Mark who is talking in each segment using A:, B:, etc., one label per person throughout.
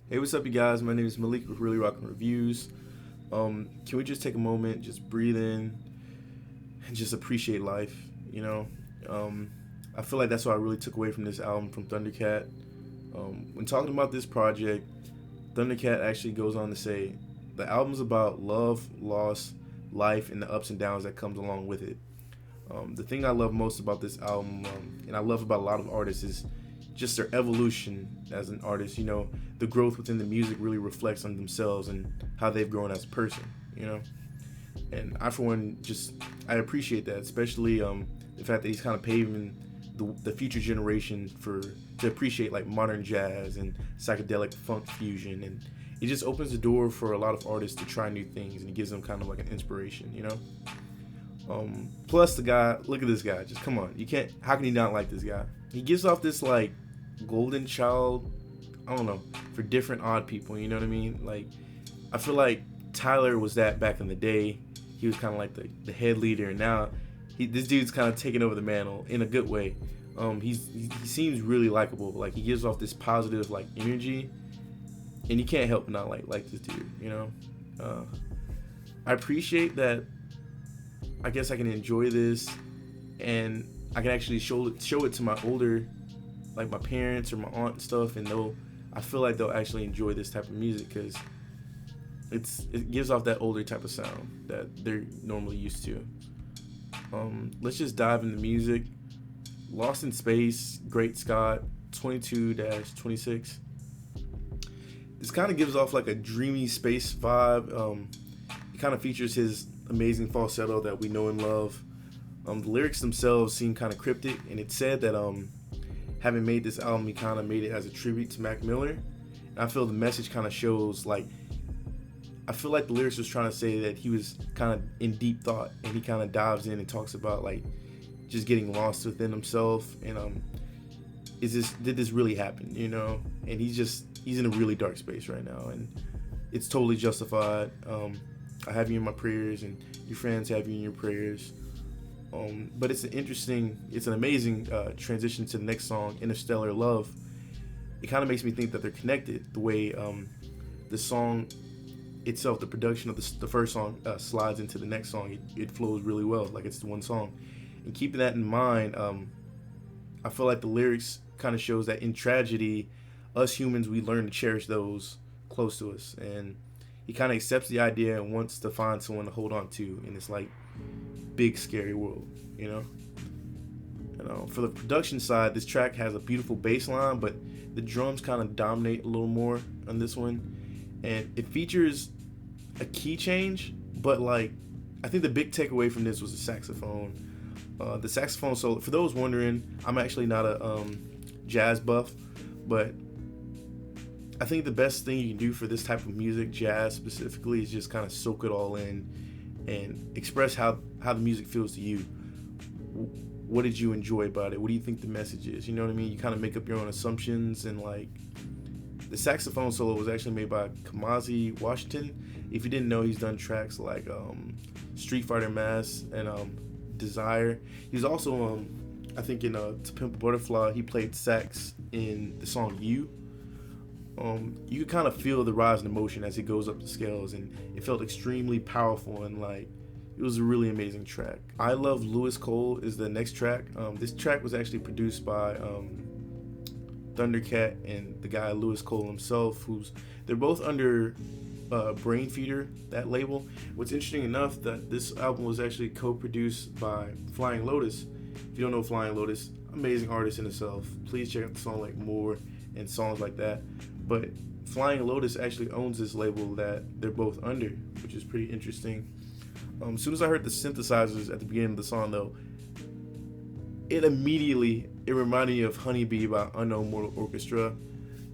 A: Hey, what's up, you guys? My name is Malik with Really Rockin' Reviews. Can we just take a moment, just breathe in, and just appreciate life? You know, um, I feel like that's what I really took away from this album from Thundercat. When talking about this project, Thundercat actually goes on to say the album's about love, loss, life, and the ups and downs that comes along with it. The thing I love most about this album, and I love about a lot of artists, is just their evolution as an artist. The growth within the music really reflects on themselves and how they've grown as a person. You know, and I, for one, just I appreciate that, especially the fact that he's kind of paving the future generation to appreciate like modern jazz and psychedelic funk fusion, and it just opens the door for a lot of artists to try new things, and it gives them kind of like an inspiration. Plus the guy, look at this guy. Just come on, you can't. How can you not like this guy? He gives off this like golden child. I don't know, for different odd people. You know what I mean? Like, I feel like Tyler was that back in the day. He was kind of like the head leader, and now this dude's kind of taking over the mantle in a good way. He seems really likable. Like, he gives off this positive like energy, and you can't help but not like this dude. I appreciate that. I guess I can enjoy this, and I can actually show it to my older, like my parents or my aunt and stuff, and I feel like they'll actually enjoy this type of music because it gives off that older type of sound that they're normally used to. Let's just dive into music. Lost in Space, Great Scott, 22-26. This kind of gives off like a dreamy space vibe. It kind of features his amazing falsetto that we know and love. The lyrics themselves seem kind of cryptic, and it said that having made this album, he kind of made it as a tribute to Mac Miller. And I feel the message kind of shows like, I feel like the lyrics was trying to say that he was kind of in deep thought, and he kind of dives in and talks about like just getting lost within himself, and did this really happen? And he's in a really dark space right now, and it's totally justified. I have you in my prayers, and your friends have you in your prayers. But it's an amazing transition to the next song, Interstellar Love. It kind of makes me think that they're connected. The way the song itself, the production of the first song slides into the next song, it flows really well, like it's the one song. And keeping that in mind, I feel like the lyrics kind of shows that in tragedy, us humans, we learn to cherish those close to us. And he kind of accepts the idea and wants to find someone to hold on to in this like big scary world. For the production side, this track has a beautiful bass line, but the drums kind of dominate a little more on this one, and it features a key change. But like, I think the big takeaway from this was the saxophone. The saxophone solo. For those wondering, I'm actually not a jazz buff, but I think the best thing you can do for this type of music, jazz specifically, is just kind of soak it all in and express how the music feels to you. What did you enjoy about it? What do you think the message is? You know what I mean? You kind of make up your own assumptions, and like, the saxophone solo was actually made by Kamasi Washington. If you didn't know, he's done tracks like Street Fighter Mass and Desire. He's also I think in To Pimp a Butterfly, he played sax in the song You. You could kind of feel the rise in emotion as it goes up the scales, and it felt extremely powerful, and like, it was a really amazing track. I Love Louis Cole is the next track. This track was actually produced by Thundercat and the guy Louis Cole himself, they're both under Brain Feeder, that label. What's interesting enough, that this album was actually co-produced by Flying Lotus. If you don't know Flying Lotus, amazing artist in itself. Please check out the song like More and songs like that. But Flying Lotus actually owns this label that they're both under, which is pretty interesting. As soon as I heard the synthesizers at the beginning of the song, though, it reminded me of Honeybee by Unknown Mortal Orchestra.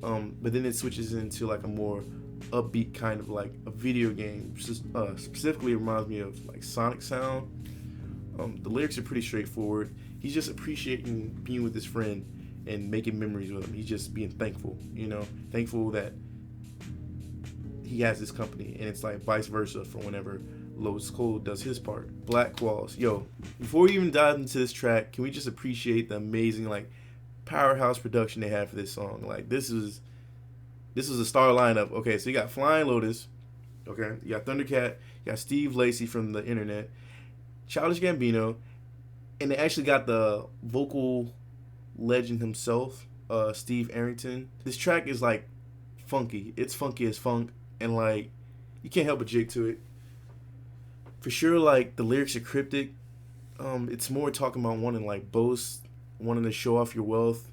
A: But then it switches into like a more upbeat kind of like a video game. Specifically, it reminds me of like Sonic Sound. The lyrics are pretty straightforward. He's just appreciating being with his friend and making memories with him. He's just being thankful, thankful that he has this company, and it's like vice versa for whenever Louis Cole does his part. Black Walls. Yo, before we even dive into this track, can we just appreciate the amazing like powerhouse production they had for this song. Like this was a star lineup. Okay, so you got Flying Lotus. Okay, you got Thundercat. You got Steve Lacy from the internet. Childish Gambino, and they actually got the vocal legend himself, Steve Arrington. This track is like funky. It's funky as funk, and like you can't help but jig to it. For sure, like the lyrics are cryptic. It's more talking about wanting like boast, wanting to show off your wealth.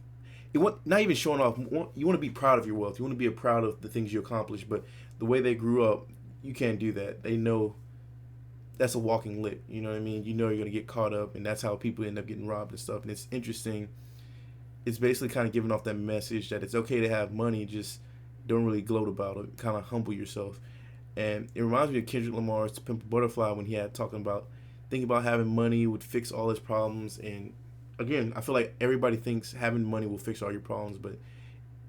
A: Not even showing off. You want to be proud of your wealth. You want to be proud of the things you accomplish. But the way they grew up, you can't do that. They know that's a walking lick. You know what I mean? You know you're gonna get caught up, and that's how people end up getting robbed and stuff. And it's interesting. It's basically kind of giving off that message that it's okay to have money, just don't really gloat about it. Kind of humble yourself. And it reminds me of Kendrick Lamar's "To Pimp a Butterfly" when he had talking about thinking about having money would fix all his problems. And again, I feel like everybody thinks having money will fix all your problems, but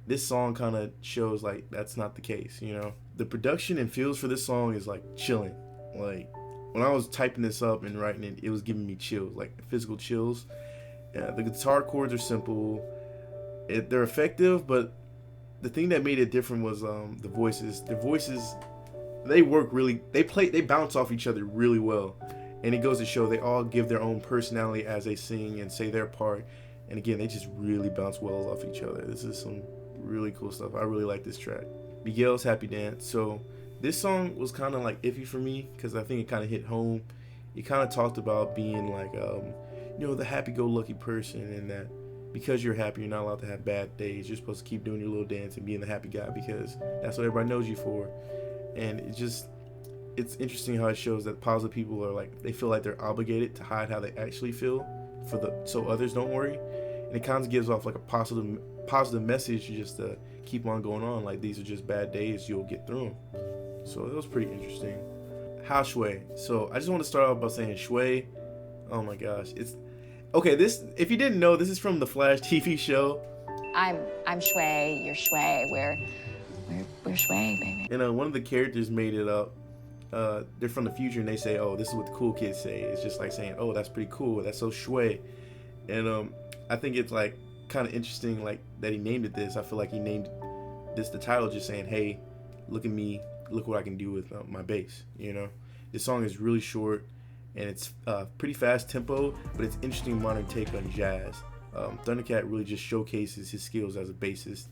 A: this song kind of shows like that's not the case. You know, the production and feels for this song is like chilling. Like when I was typing this up and writing it, it was giving me chills, like physical chills. Yeah, the guitar chords are simple. They're effective, but the thing that made it different was the voices. The voices, they work really. They bounce off each other really well, and it goes to show they all give their own personality as they sing and say their part. And again, they just really bounce well off each other. This is some really cool stuff. I really like this track. Miguel's Happy Dance. So this song was kind of like iffy for me because I think it kind of hit home. It kind of talked about being like, the happy-go-lucky person, and that because you're happy, you're not allowed to have bad days. You're supposed to keep doing your little dance and being the happy guy because that's what everybody knows you for. And it's interesting how it shows that positive people are like, they feel like they're obligated to hide how they actually feel so others don't worry. And it kind of gives off like a positive message just to keep on going on. Like, these are just bad days, you'll get through them. So that was pretty interesting. How Shui. So I just want to start off by saying Shui, oh my gosh, it's okay. This, if you didn't know, this is from the Flash TV show.
B: I'm Shui, you're Shui, we're Shui, baby.
A: And one of the characters made it up. They're from the future, and they say, "Oh, this is what the cool kids say." It's just like saying, "Oh, that's pretty cool. That's so Shui." And I think it's like kind of interesting, like that he named it this. I feel like he named this the title, just saying, "Hey, look at me. Look what I can do with my bass." You know, this song is really short, and it's pretty fast tempo, but it's interesting modern take on jazz. Thundercat really just showcases his skills as a bassist.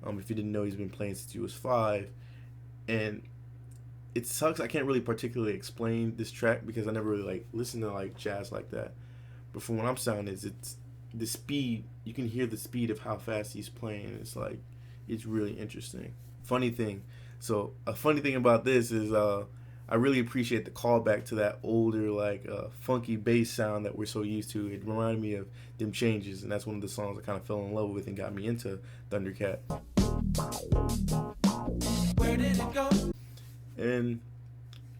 A: If you didn't know, he's been playing since he was 5, and it sucks I can't really particularly explain this track because I never really like listened to like jazz like that. But from what I'm sounding is, it's the speed. You can hear the speed of how fast he's playing. It's like, it's really interesting. Funny thing. So a funny thing about this is I really appreciate the callback to that older like funky bass sound that we're so used to. It reminded me of Them Changes, and that's one of the songs I kind of fell in love with and got me into Thundercat. Where did it go? And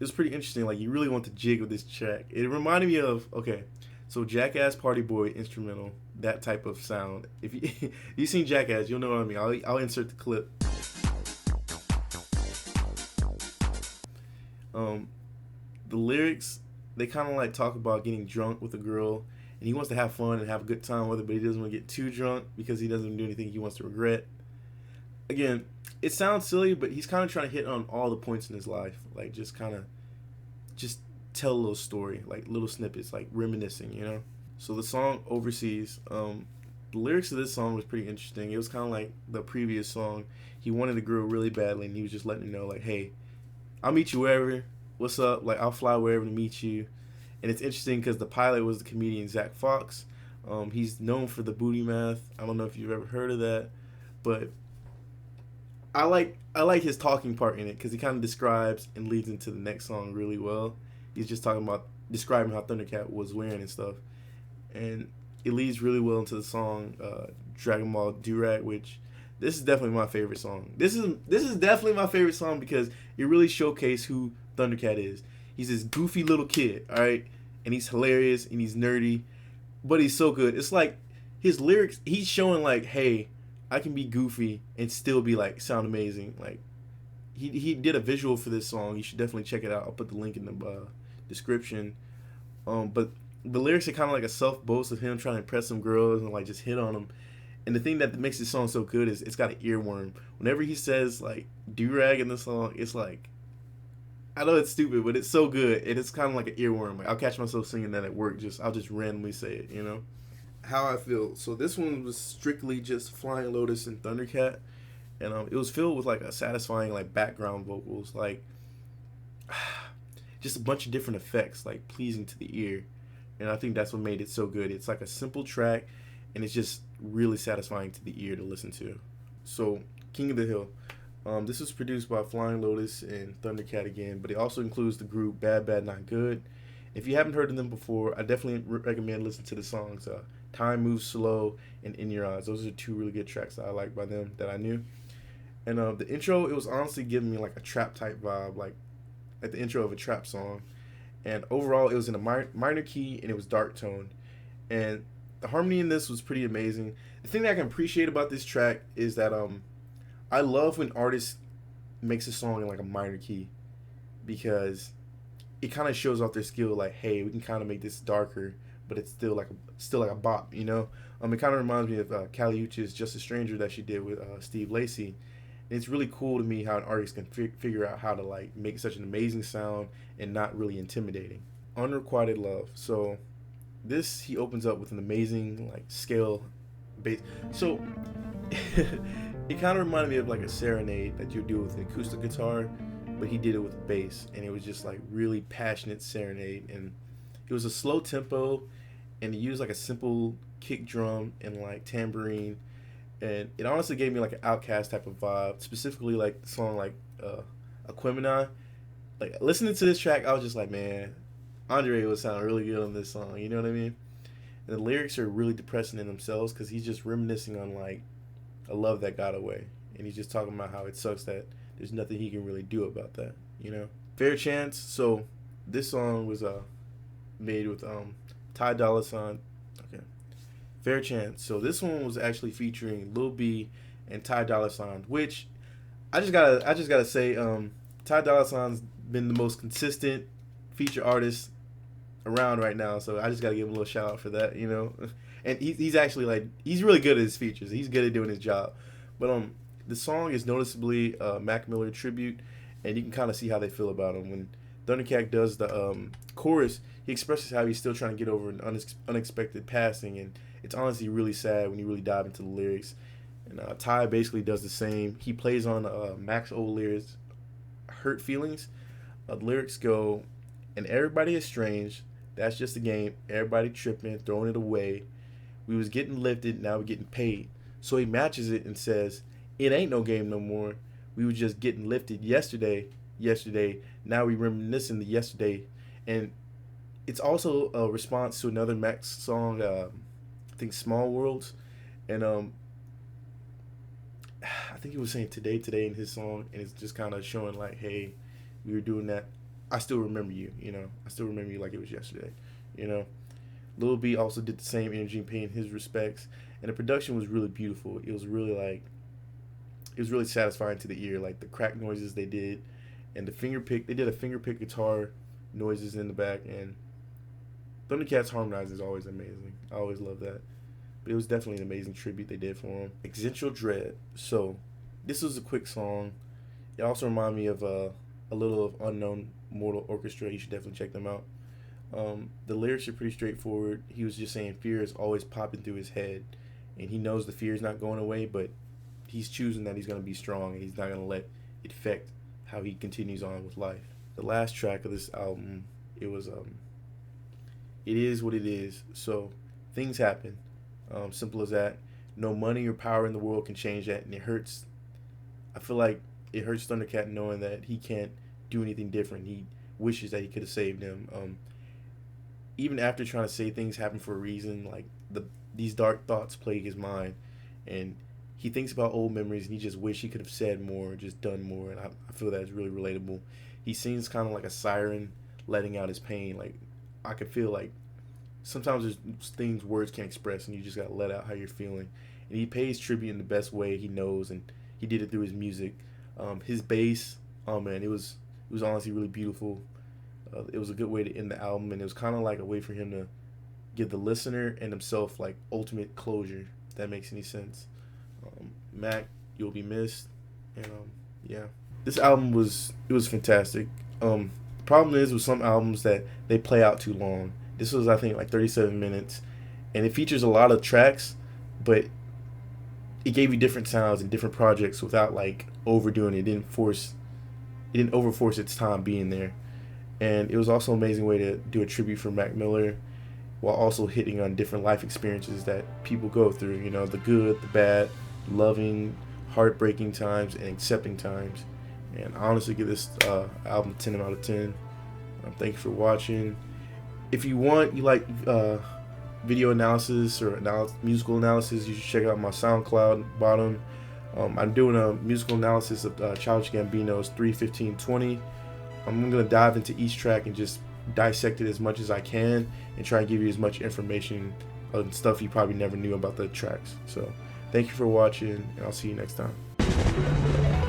A: it was pretty interesting. Like, you really want to jig with this track. It reminded me of, okay, so Jackass Party Boy instrumental, that type of sound. If you've seen Jackass, you'll know what I mean. I'll insert the clip. The lyrics, they kind of like talk about getting drunk with a girl, and he wants to have fun and have a good time with her, but he doesn't want to get too drunk because he doesn't do anything he wants to regret. Again, it sounds silly, but he's kind of trying to hit on all the points in his life, like just tell a little story, like little snippets, like reminiscing, you know. So the song Overseas, the lyrics of this song was pretty interesting. It was kind of like the previous song. He wanted a girl really badly, and he was just letting her know, like, hey, I'll meet you wherever. What's up? Like, I'll fly wherever to meet you. And it's interesting because the pilot was the comedian Zach Fox. He's known for the booty math. I don't know if you've ever heard of that, but I like his talking part in it because he kind of describes and leads into the next song really well. He's just talking about describing how Thundercat was wearing and stuff, and it leads really well into the song Dragon Ball Durag, which this is definitely my favorite song. This is definitely my favorite song because it really showcased who Thundercat is. He's this goofy little kid, all right, and he's hilarious and he's nerdy, but he's so good. It's like his lyrics, he's showing like, hey, I can be goofy and still be like sound amazing. Like he did a visual for this song. You should definitely check it out. I'll put the link in the description. But the lyrics are kind of like a self boast of him trying to impress some girls and like just hit on them. And the thing that makes this song so good is it's got an earworm. Whenever he says like do rag in the song, it's like, I know it's stupid, but it's so good, and it's kind of like an earworm. Like I'll catch myself singing that at work. I'll just randomly say it, you know. How I feel. So this one was strictly just Flying Lotus and Thundercat, and it was filled with like a satisfying like background vocals, like just a bunch of different effects, like pleasing to the ear, and I think that's what made it so good. It's like a simple track, and it's just really satisfying to the ear to listen to. So King of the Hill. This was produced by Flying Lotus and Thundercat again, but it also includes the group Bad Bad Not Good. If you haven't heard of them before, I definitely recommend listening to the songs Time Moves Slow and In Your Eyes. Those are two really good tracks that I like by them that I knew. And the intro, it was honestly giving me like a trap type vibe, like the intro of a trap song. And overall, it was in a minor key and it was dark tone. And the harmony in this was pretty amazing. The thing that I can appreciate about this track is that I love when artists makes a song in like a minor key, because it kind of shows off their skill. Like, hey, we can kind of make this darker, but it's still like a bop, you know. It kind of reminds me of Kali Uchis's "Just a Stranger" that she did with Steve Lacy. And it's really cool to me how an artist can figure out how to like make such an amazing sound and not really intimidating. Unrequited Love. So this, he opens up with an amazing like scale bass. So it kind of reminded me of like a serenade that you do with an acoustic guitar, but he did it with bass, and it was just like really passionate serenade. And it was a slow tempo, and he used like a simple kick drum and like tambourine, and it honestly gave me like an Outcast type of vibe, specifically like the song like Aquemini. Like listening to this track, I was just like, man, Andre would sound really good on this song, you know what I mean? And the lyrics are really depressing in themselves, because he's just reminiscing on like a love that got away, and he's just talking about how it sucks that there's nothing he can really do about that, you know. Fair Chance. So this song was made with Ty Dolla $ign. Okay. Fair Chance. So this one was actually featuring Lil B and Ty Dolla $ign, which I just gotta say, Ty Dolla $ign's been the most consistent feature artist around right now, so I just gotta give him a little shout out for that, you know. And he's actually like, he's really good at his features. He's good at doing his job. But the song is noticeably Mac Miller tribute, and you can kind of see how they feel about him. When Thundercat does the chorus, he expresses how he's still trying to get over an unexpected passing, and it's honestly really sad when you really dive into the lyrics. And Ty basically does the same. He plays on Mac's old lyrics, Hurt Feelings. The lyrics go, and everybody is strange. That's just a game. Everybody tripping, throwing it away. We was getting lifted, now we're getting paid. So he matches it and says, it ain't no game no more. We were just getting lifted yesterday. Now we reminiscing the yesterday. And it's also a response to another Max song, I think Small Worlds. And I think he was saying today in his song, and it's just kind of showing like, hey, we were doing that. I still remember you, you know. I still remember you like it was yesterday, you know. Lil B also did the same energy, paying his respects, and the production was really beautiful. It was really satisfying to the ear, like the crack noises they did, and they did a fingerpick guitar noises in the back, and Thundercat's harmonizing is always amazing. I always love that. But it was definitely an amazing tribute they did for him. Exaggerated Red. So this was a quick song. It also reminded me of a little of Unknown Mortal Orchestra. You should definitely check them out. The lyrics are pretty straightforward. He was just saying fear is always popping through his head, and he knows the fear is not going away, but he's choosing that he's going to be strong, and he's not going to let it affect how he continues on with life. The last track of this album, it was It Is What It Is. So things happen. Simple as that. No money or power in the world can change that, and it hurts. I feel like it hurts Thundercat knowing that he can't do anything different. He wishes that he could have saved him. Even after trying to say things happen for a reason, like these dark thoughts plague his mind, and he thinks about old memories, and he just wish he could have said more, just done more. And I feel that is really relatable. He sings kind of like a siren letting out his pain. Like I could feel like sometimes there's things words can't express, and you just gotta let out how you're feeling. And he pays tribute in the best way he knows, and he did it through his music. His bass, oh man, it was honestly really beautiful. It was a good way to end the album, and it was kind of like a way for him to give the listener and himself like ultimate closure. if that makes any sense. Mac, you'll be missed. And yeah, this album was fantastic. The problem is with some albums that they play out too long. This was, I think, like 37 minutes, and it features a lot of tracks, but it gave you different sounds and different projects without like overdoing it. It didn't overforce its time being there. And it was also an amazing way to do a tribute for Mac Miller while also hitting on different life experiences that people go through, you know, the good, the bad, loving, heartbreaking times, and accepting times. And I honestly give this album 10 out of 10. Thank you for watching. If you like video analysis or musical analysis, you should check out my SoundCloud bottom. I'm doing a musical analysis of Childish Gambino's 3:15:20. I'm going to dive into each track and just dissect it as much as I can and try and give you as much information and stuff you probably never knew about the tracks. So thank you for watching, and I'll see you next time.